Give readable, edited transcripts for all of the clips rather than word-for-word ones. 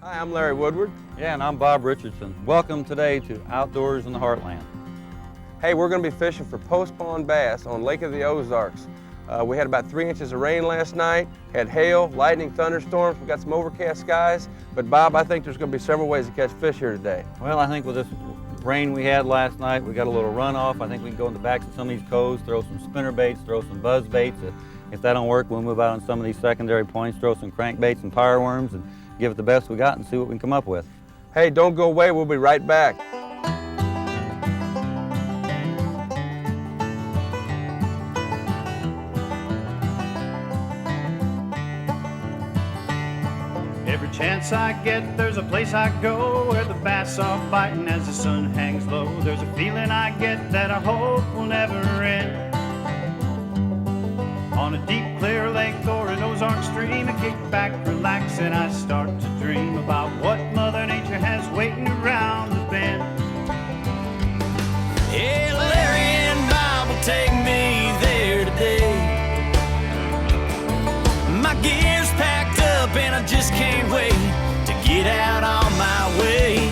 Hi, I'm Larry Woodward. Yeah, and I'm Bob Richardson. Welcome today to Outdoors in the Heartland. Hey, we're going to be fishing for post-spawn bass on Lake of the Ozarks. We had about 3 inches of rain last night, had hail, lightning, thunderstorms. We got some overcast skies. But Bob, I think there's going to be several ways to catch fish here today. Well, I think with this rain we had last night, we got a little runoff. I think we can go in the backs of some of these coves, throw some spinner baits, throw some buzz baits. If that don't work, we'll move out on some of these secondary points, throw some crankbaits and power worms, and give it the best we got and see what we can come up with. Hey, don't go away. We'll be right back. Every chance I get, there's a place I go where the bass are fighting as the sun hangs low. There's a feeling I get that I hope will never end. On a deep, clear lake or an Ozark stream, I kick back, relax, and I start to dream about what Mother Nature has waiting around the bend. Hey, Larry and Bob will take me there today. My gear's packed up and I just can't wait to get out on my way.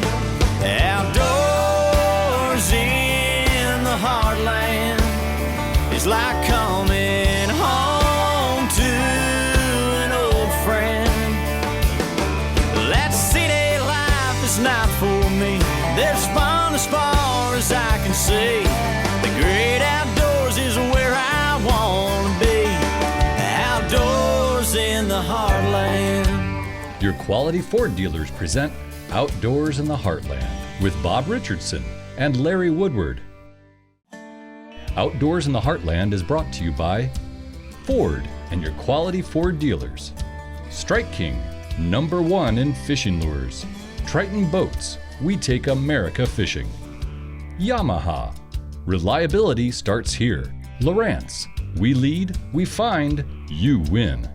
Outdoors in the heartland is like coming home to an old friend. That city life is not for me. There's fun as far as I can see. The great outdoors is where I want to be. Outdoors in the heartland. Your quality Ford dealers present Outdoors in the Heartland with Bob Richardson and Larry Woodward. Outdoors in the Heartland is brought to you by Ford and your quality Ford dealers. Strike King, #1 in fishing lures. Triton Boats, we take America fishing. Yamaha, reliability starts here. Lowrance, we lead, we find, you win.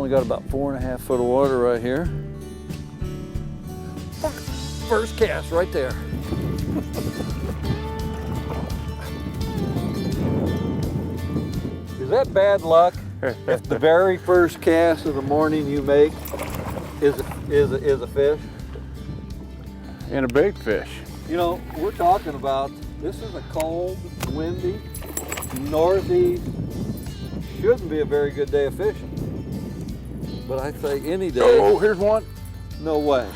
Got about 4.5 foot of water right here. First cast right there. Is that bad luck? If the very first cast of the morning you make is a fish? And a big fish. You know, we're talking about, this is a cold, windy, northeast, shouldn't be a very good day of fishing. But I say any day. Oh, here's one. No way.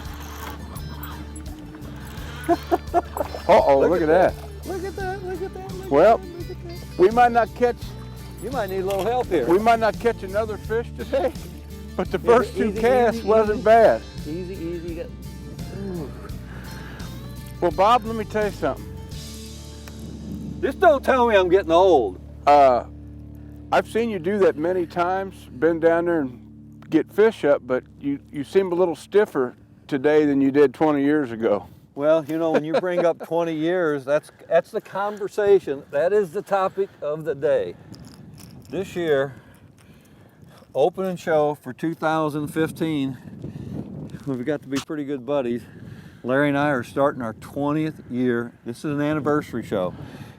Uh-oh, look at that. Look at that, look at that. Well, we might not catch, You might need a little help here. we might not catch another fish today, but the first two Easy, casts easy, wasn't easy. bad. Easy, easy. Well, Bob, let me tell you something. Just don't tell me I'm getting old. I've seen you do that many times, been down there and get fish up, but you seem a little stiffer today than you did 20 years ago. Well, you know, when you bring up 20 years, that's the conversation. That is the topic of the day. This year, opening show for 2015, we've got to be pretty good buddies. Larry and I are starting our 20th year. This is an anniversary show.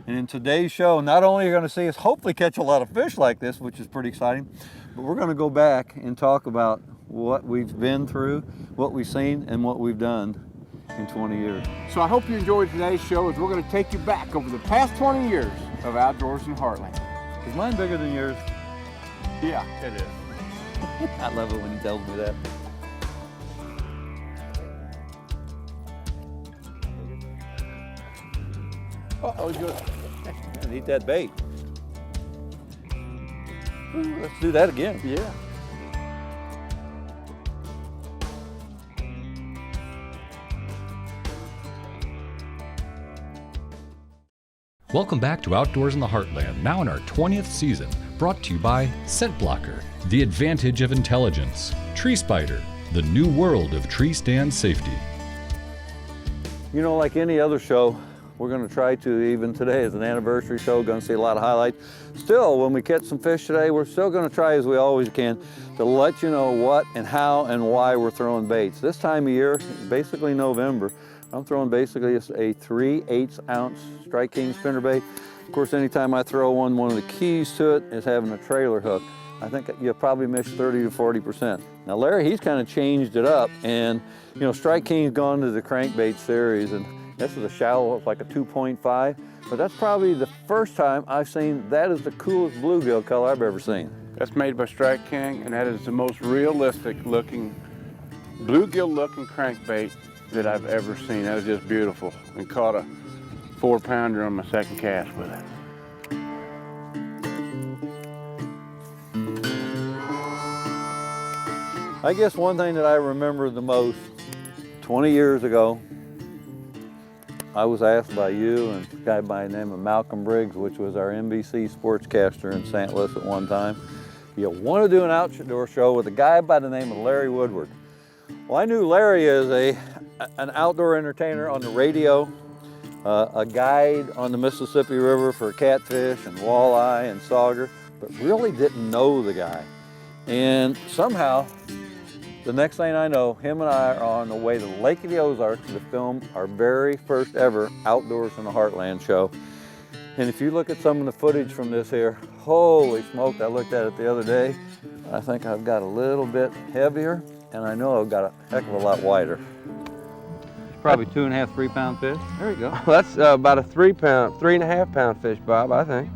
And in today's show, not only are you going to see us hopefully catch a lot of fish like this, which is pretty exciting, but we're going to go back and talk about what we've been through, what we've seen, and what we've done in 20 years. So I hope you enjoyed today's show, as we're going to take you back over the past 20 years of Outdoors in the Heartland. Is mine bigger than yours? Yeah, it is. I love it when he tells me that. Uh-oh, he's good. And eat that bait. Ooh, let's do that again. Yeah. Welcome back to Outdoors in the Heartland, now in our 20th season, brought to you by Scent Blocker, the advantage of intelligence, Tree Spider, the new world of tree stand safety. You know, like any other show, we're going to try to, even today as an anniversary show, going to see a lot of highlights. Still, when we catch some fish today, we're still going to try as we always can to let you know what and how and why we're throwing baits. This time of year, basically November, I'm throwing basically a 3/8 ounce Strike King spinnerbait. Of course, anytime I throw one of the keys to it is having a trailer hook. I think you'll probably miss 30 to 40%. Now Larry, he's kind of changed it up, and you know, Strike King's gone to the crankbait series, and this is a shallow, like a 2.5, but that's probably the first time I've seen that is the coolest bluegill color I've ever seen. That's made by Strike King, and that is the most realistic looking, bluegill looking crankbait that I've ever seen. That is just beautiful. And caught a 4-pounder on my second cast with it. I guess one thing that I remember the most, 20 years ago, I was asked by you and a guy by the name of Malcolm Briggs, which was our NBC sportscaster in St. Louis at one time, you want to do an outdoor show with a guy by the name of Larry Woodward. Well, I knew Larry as an outdoor entertainer on the radio, a guide on the Mississippi River for catfish and walleye and sauger, but really didn't know the guy. And somehow, the next thing I know, him and I are on the way to Lake of the Ozarks to film our very first ever Outdoors in the Heartland show. And if you look at some of the footage from this here, holy smoke, I looked at it the other day. I think I've got a little bit heavier, and I know I've got a heck of a lot wider. Probably 2.5, 3-pound fish. There you go. That's about a 3.5 pound fish, Bob, I think.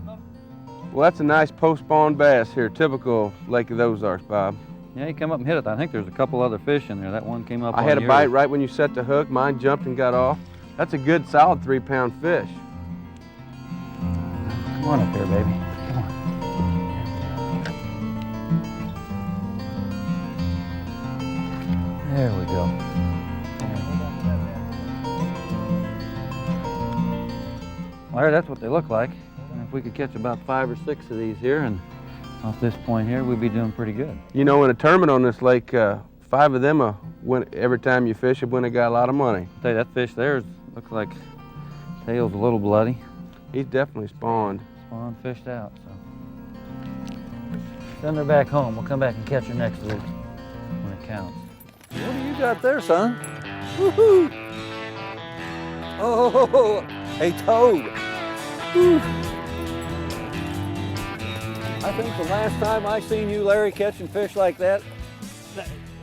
Well, that's a nice post-spawn bass here, typical of Lake of the Ozarks, Bob. Yeah, he come up and hit it. I think there's a couple other fish in there. That one came up I on had a yours. bite right when you set the hook. Mine jumped and got off. That's a good, solid 3-pound fish. Come on up there, baby. Come on. There we go. Larry, that's what they look like. And if we could catch about 5 or 6 of these here, and off this point here, we'd be doing pretty good. You know, in a tournament on this lake, 5 of them win every time you fish it when they got a lot of money. I'll tell you, that fish there looks like tail's a little bloody. He's definitely spawned. Spawn fished out, so. Send her back home. We'll come back and catch her next week when it counts. What do you got there, son? Woohoo! Oh, a toad. Whew. I think the last time I seen you, Larry, catching fish like that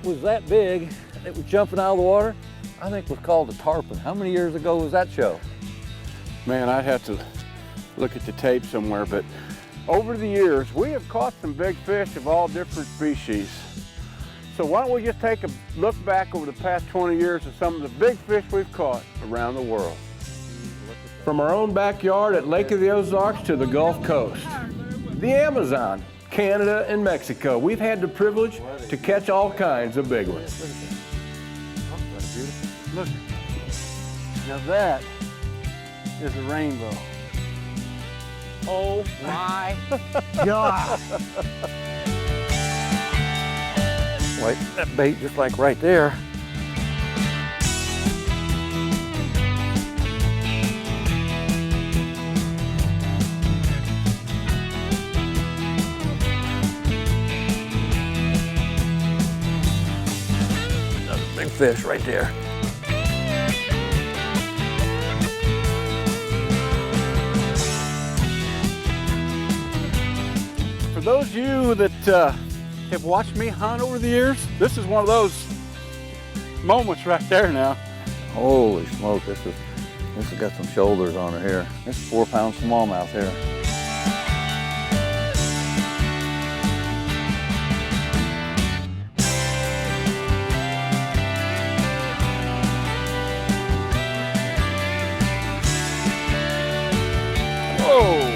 was that big, it was jumping out of the water, I think was called a tarpon. How many years ago was that show? Man, I'd have to look at the tape somewhere, but over the years, we have caught some big fish of all different species. So why don't we just take a look back over the past 20 years of some of the big fish we've caught around the world. From our own backyard at Lake of the Ozarks to the Gulf Coast, the Amazon, Canada, and Mexico, we've had the privilege to catch all kinds of big ones. Look. Now that is a rainbow. Oh my God! Wait, that bait just like right there. Another big fish right there. For those of you that have watched me hunt over the years, this is one of those moments right there now. Holy smoke, this has got some shoulders on it here. This is 4-pound smallmouth here. Whoa!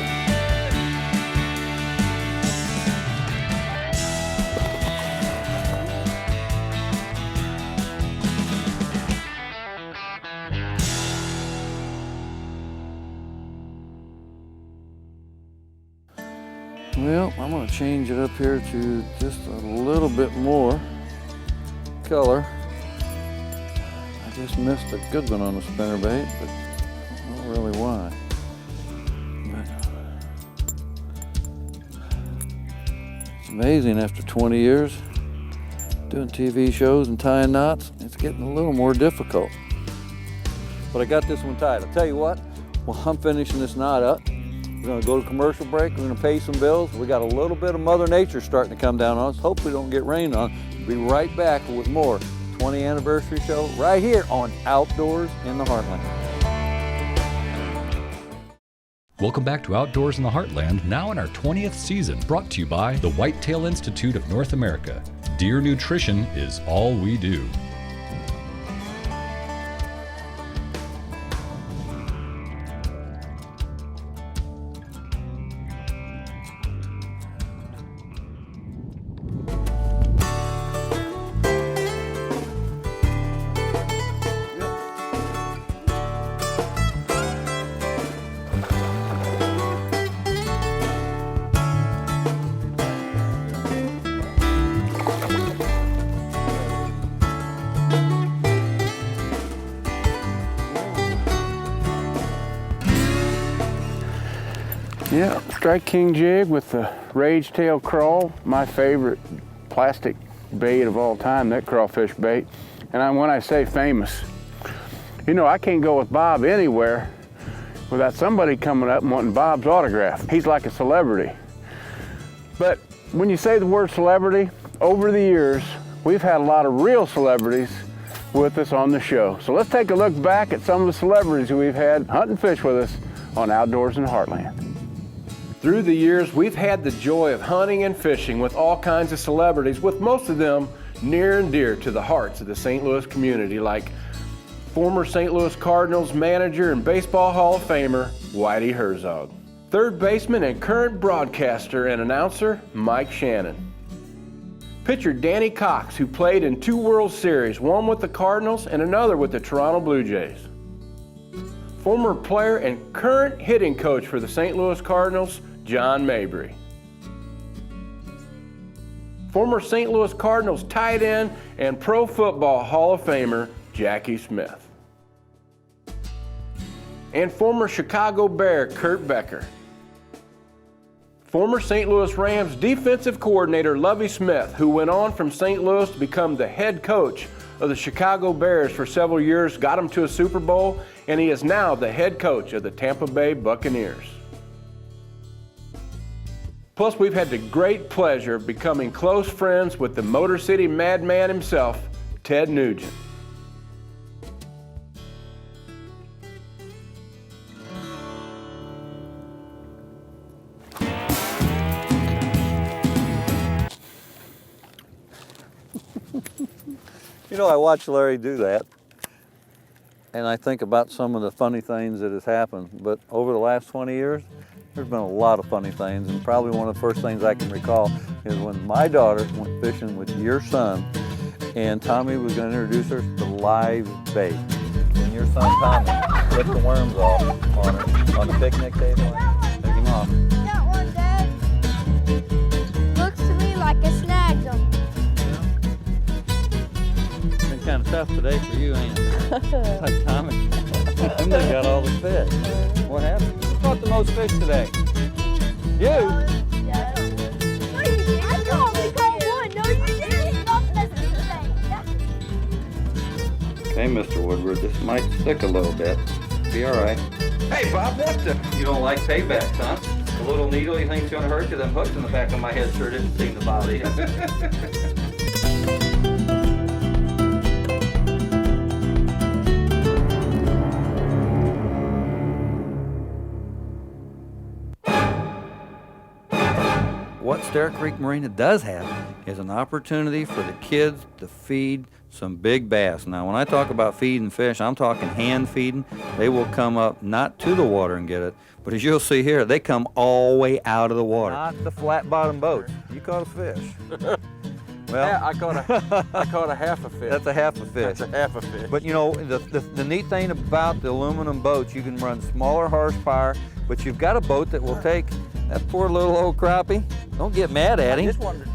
Well, I'm gonna change it up here to just a little bit more color. I just missed a good one on the spinnerbait, but I don't know really why. It's amazing after 20 years doing TV shows and tying knots, it's getting a little more difficult. But I got this one tied. I'll tell you what, while I'm finishing this knot up, we're gonna go to commercial break, we're gonna pay some bills. We got a little bit of Mother Nature starting to come down on us. Hopefully don't get rained on. Be right back with more 20th anniversary show right here on Outdoors in the Heartland. Welcome back to Outdoors in the Heartland, now in our 20th season, brought to you by the Whitetail Institute of North America. Deer nutrition is all we do. Yeah, Strike King jig with the Rage Tail Crawl, my favorite plastic bait of all time, that crawfish bait. And when I say famous, you know, I can't go with Bob anywhere without somebody coming up and wanting Bob's autograph. He's like a celebrity. But when you say the word celebrity, over the years, we've had a lot of real celebrities with us on the show. So let's take a look back at some of the celebrities who we've had hunt and fish with us on Outdoors in the Heartland. Through the years, we've had the joy of hunting and fishing with all kinds of celebrities, with most of them near and dear to the hearts of the St. Louis community, like former St. Louis Cardinals manager and Baseball Hall of Famer, Whitey Herzog. Third baseman and current broadcaster and announcer, Mike Shannon. Pitcher Danny Cox, who played in 2 World Series, one with the Cardinals and another with the Toronto Blue Jays. Former player and current hitting coach for the St. Louis Cardinals, John Mabry. Former St. Louis Cardinals tight end and Pro Football Hall of Famer, Jackie Smith. And former Chicago Bear, Kurt Becker. Former St. Louis Rams defensive coordinator, Lovie Smith, who went on from St. Louis to become the head coach of the Chicago Bears for several years, got them to a Super Bowl, and he is now the head coach of the Tampa Bay Buccaneers. Plus, we've had the great pleasure of becoming close friends with the Motor City madman himself, Ted Nugent. You know, I watch Larry do that, and I think about some of the funny things that has happened. But over the last 20 years, there's been a lot of funny things, and probably one of the first things I can recall is when my daughter went fishing with your son, and Tommy was going to introduce her to live bait. And your son Tommy ripped the worms off on the picnic table. Take him off. Got one, Dad. Looks to me like I snagged them. Been kind of tough today for you, ain't it? Like Tommy. Them that got all the fish. What happened? Who caught the most fish today? You? No, you didn't. I caught one. No, you didn't. Okay, Mr. Woodward, this might stick a little bit. Be all right. Hey, Bob, what the? You don't like paybacks, huh? The little needle you think's gonna hurt you? Them hooks in the back of my head sure didn't seem to bother you. What Starrett Creek Marina does have is an opportunity for the kids to feed some big bass. Now, when I talk about feeding fish, I'm talking hand feeding. They will come up not to the water and get it, but as you'll see here, they come all the way out of the water. Not the flat bottom boats. You caught a fish. Well, Yeah, I caught a half a fish. that's a half a fish. That's a half a fish. But you know, the neat thing about the aluminum boats, you can run smaller horsepower, but you've got a boat that will take that poor little old crappie. Don't get mad at I him. just wanted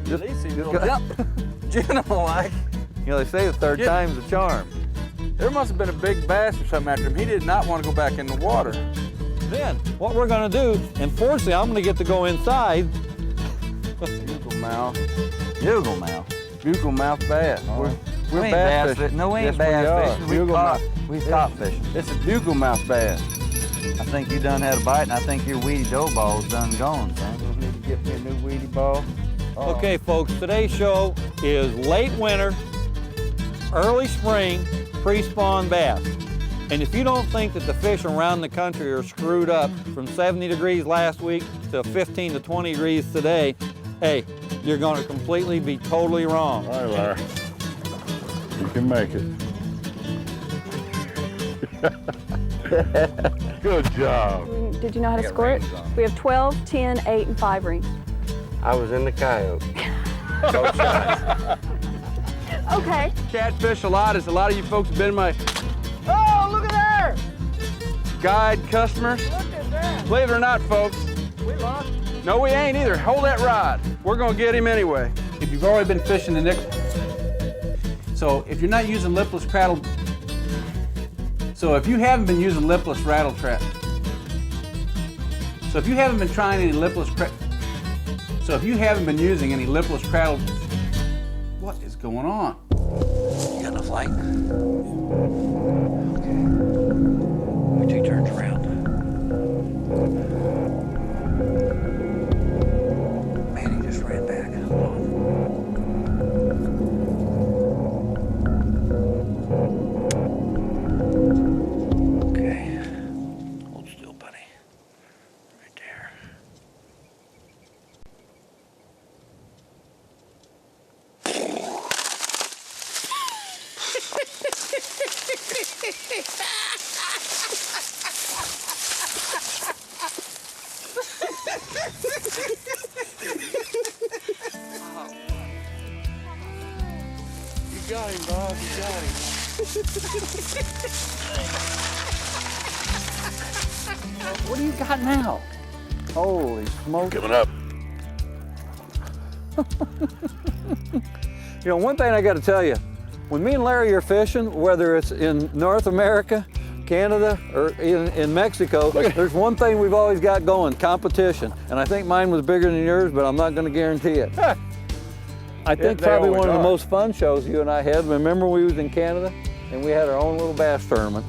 to release him. just Little go- juvenile like. You know, they say the third Get- time's the charm. There must have been a big bass or something after him. He did not want to go back in the water. Then, what we're gonna do, and fortunately, I'm gonna get to go inside. Bugle mouth. Bugle mouth. Bugle mouth bass. We're ain't bass fishing. fishing. No, we ain't Yes, bass are. fishing. Bugle mouth. We've caught fishing. This is bugle mouth bass. I think you done had a bite, and I think your weedy dough ball's done gone, son. You'll need to get me a new weedy ball. Okay, folks, today's show is late winter, early spring, pre-spawn bass. And if you don't think that the fish around the country are screwed up from 70 degrees last week to 15 to 20 degrees today, hey, you're going to completely be totally wrong. All right, Larry. You can make it. Good job. Did you know how to score it? We have 12, 10, 8, and 5 rings. I was in the coyote. Both shots. Okay. Catfish a lot, as a lot of you folks have been my Oh, look at there! guide customers. Look at that. Believe it or not, folks. We lost. No, we ain't either. Hold that rod. We're gonna get him anyway. If you've already been fishing the nickel, so if you're not using lipless prattle, so if you haven't been using lipless rattle trap, so if you haven't been trying any lipless, so if you haven't been using any lipless prattle, what is going on? You got enough light? Okay. We take turns around. Man, he just ran back. Hold on. Okay. Hold still, buddy. Right there. You got him, Bob. You got him. What do you got now? Holy smoke. Coming up. You know, one thing I got to tell you, when me and Larry are fishing, whether it's in North America, Canada, or in Mexico, there's one thing we've always got going, competition. And I think mine was bigger than yours, but I'm not going to guarantee it. I think they probably always one of the are. most fun shows you and I had. Remember we was in Canada and we had our own little bass tournament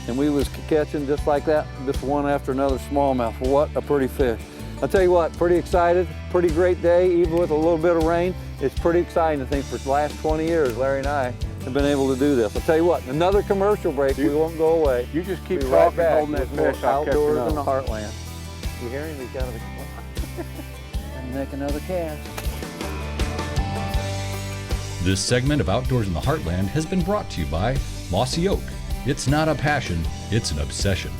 and we was catching just like that, just one after another smallmouth. What a pretty fish. I'll tell you what, pretty excited, pretty great day, even with a little bit of rain. It's pretty exciting to think for the last 20 years, Larry and I have been able to do this. I'll tell you what, another commercial break, we won't go away. You just keep Be right talking, back holding that with more fish. I'll catch outdoors him in the up. Heartland. You hear him? He's got to and make another cast. This segment of Outdoors in the Heartland has been brought to you by Mossy Oak. It's not a passion, it's an obsession.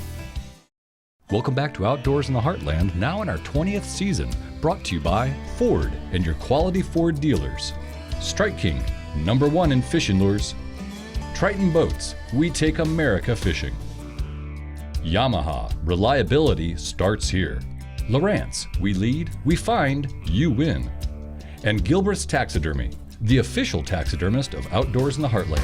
Welcome back to Outdoors in the Heartland, now in our 20th season, brought to you by Ford and your quality Ford dealers. Strike King, #1 in fishing lures. Triton Boats, we take America fishing. Yamaha, reliability starts here. Lowrance, we lead, we find, you win. And Gilbert's Taxidermy, the official taxidermist of Outdoors in the Heartland.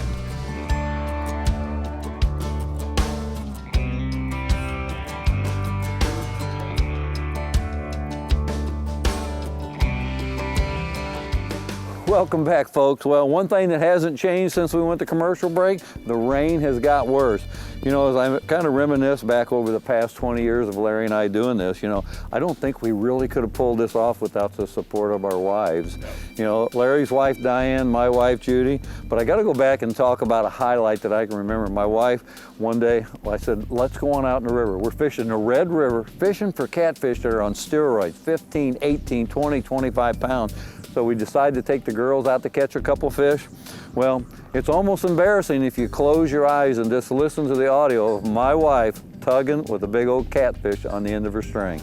Welcome back, folks. Well, one thing that hasn't changed since we went to commercial break, the rain has got worse. You know, as I kind of reminisce back over the past 20 years of Larry and I doing this, you know, I don't think we really could have pulled this off without the support of our wives. You know, Larry's wife, Diane, my wife, Judy. But I got to go back and talk about a highlight that I can remember. My wife, one day, I said, let's go on out in the river. We're fishing the Red River, fishing for catfish that are on steroids, 15, 18, 20, 25 pounds. So we decided to take the girls out to catch a couple fish. Well, it's almost embarrassing if you close your eyes and just listen to the audio of my wife tugging with a big old catfish on the end of her string.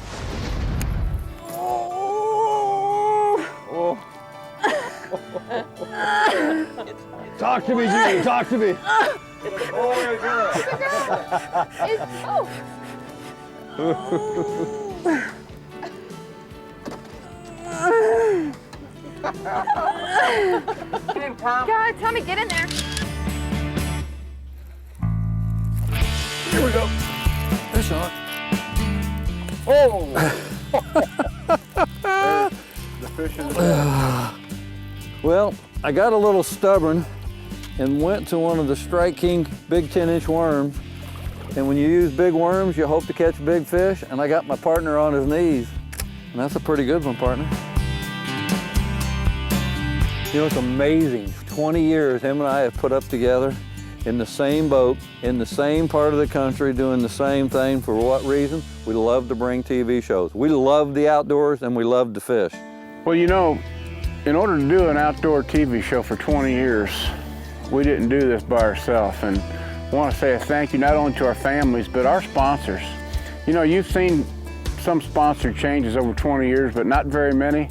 Talk to me, Judy. Talk to me. Boy or girl? God, Tommy, get in there. Here we go. Fish on. Oh! The fish in the Well, I got a little stubborn and went to one of the Strike King big 10-inch worms. And when you use big worms, you hope to catch big fish. And I got my partner on his knees. And that's a pretty good one, partner. You know, it's amazing. 20 years him and I have put up together in the same boat, in the same part of the country, doing the same thing. For what reason? We love to bring TV shows. We love the outdoors and we love to fish. Well, you know, in order to do an outdoor TV show for 20 years, we didn't do this by ourselves. And I want to say a thank you not only to our families, but our sponsors. You know, you've seen some sponsor changes over 20 years, but not very many.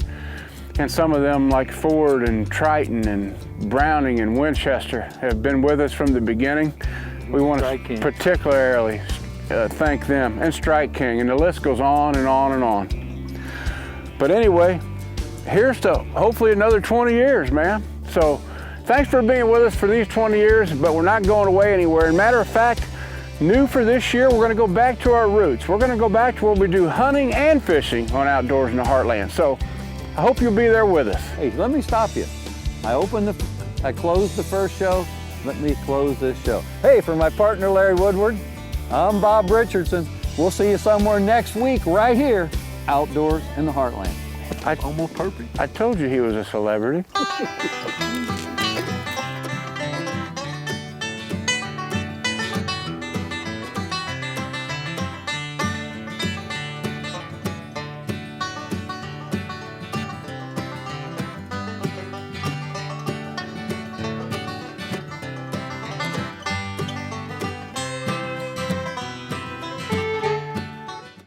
And some of them, like Ford and Triton and Browning and Winchester, have been with us from the beginning. We want to particularly thank them, and Strike King, and the list goes on and on and on. But anyway, here's to hopefully another 20 years, man. So thanks for being with us for these 20 years, but we're not going away anywhere. And matter of fact, new for this year, we're going to go back to our roots. We're going to go back to where we do hunting and fishing on Outdoors in the Heartland. So I hope you'll be there with us. Hey, let me stop you. I closed the first show. Let me close this show. Hey, for my partner, Larry Woodward, I'm Bob Richardson. We'll see you somewhere next week right here, Outdoors in the Heartland. Almost perfect. I told you he was a celebrity.